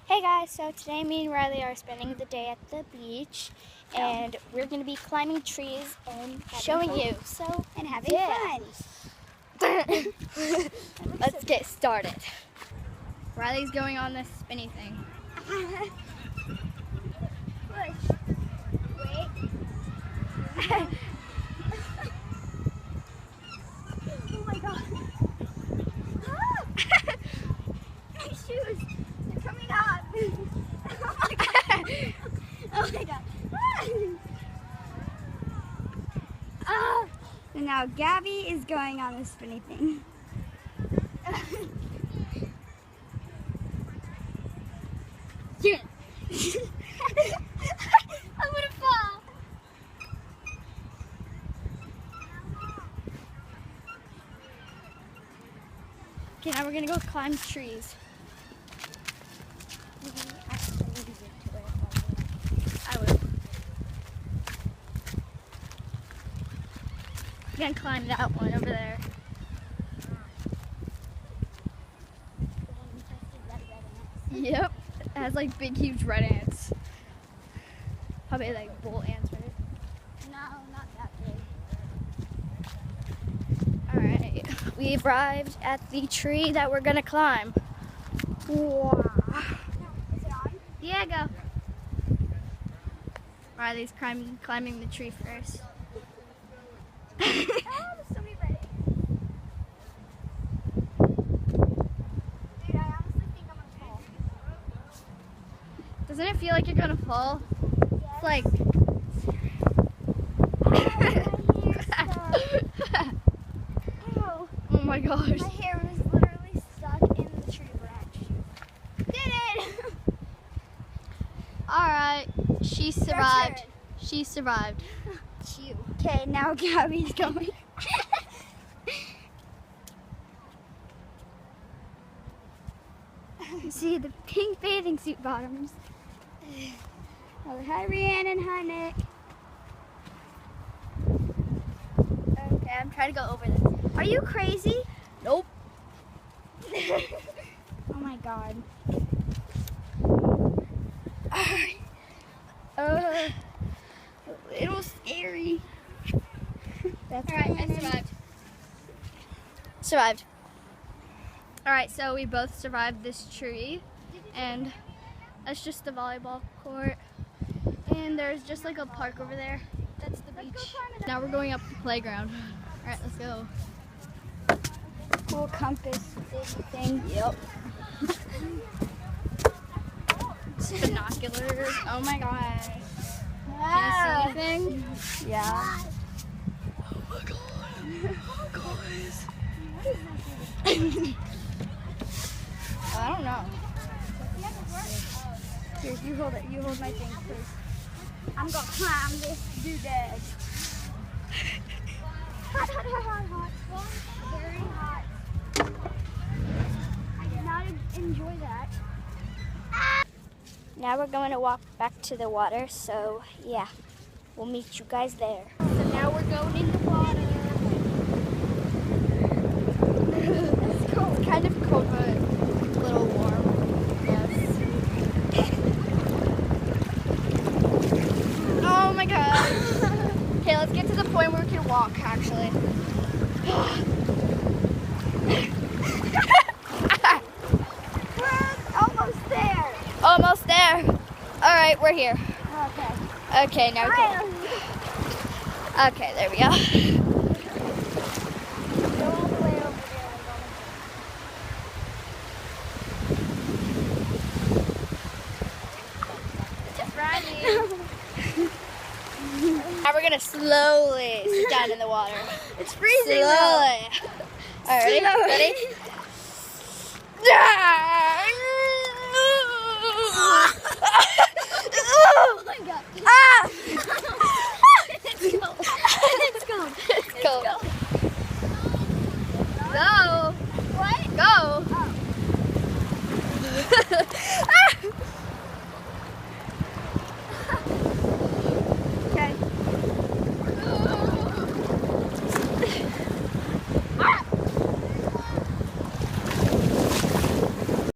Hey guys, so today me and Riley are spending the day at the beach and we're going to be climbing trees and showing you. So, and having fun. Let's get started. Riley's going on this spinny thing. Push. Wait. Oh my god. My shoes. They're coming off. Oh my god. Oh my god. And now Gabby is going on the spinny thing. Yeah. I'm gonna fall. Okay, now we're going to go climb trees. I will. I'm going to climb that one over there. Yep, it has like big, huge red ants. Probably like bull ants, right? No, not that big. Alright, we've arrived at the tree that we're gonna climb. Wow. Is it on? Yeah, go. Riley's climbing the tree first. Oh, there's so many red. Dude, I honestly think I'm gonna fall. Doesn't it feel like you're gonna fall? Yes. It's like... Oh, Oh my gosh. my hair was literally stuck in the tree branch. Did it! Alright, she survived. turn. She survived. Okay, now Gabby's going. See the pink bathing suit bottoms. Oh, hi, Rhiannon. Hi, Nick. Okay, I'm trying to go over this. Are you crazy? Nope. Oh my god. A little scary. That's Alright, I Rhiannon. survived. Survived. Alright, so we both survived this tree. And that's just the volleyball court. And there's just like a park over there. That's the beach. Now we're going up the playground. Alright, let's go. Cool compass thing. Yep. Binoculars. Oh my gosh. Can you see anything? Yeah. Oh my god. Guys. I don't know. Here, you hold it. You hold my thing, please. I'm gonna climb this doodad. Hot, hot, hot, hot, hot. Very hot. I did not enjoy that. Now we're going to walk back to the water, so yeah, we'll meet you guys there. So now we're going in the water. It's cold. Kind of cold, but a little warm. Yes. Oh my god. Okay, let's get to the point where we can walk, actually. We're almost there. Almost there. All right, we're here. Okay. Okay, now go. Okay, there we go. Go all the way over there. Now we're gonna slowly sit down in the water. It's freezing Slowly. All right, ready? Slowly. Ready? Ah!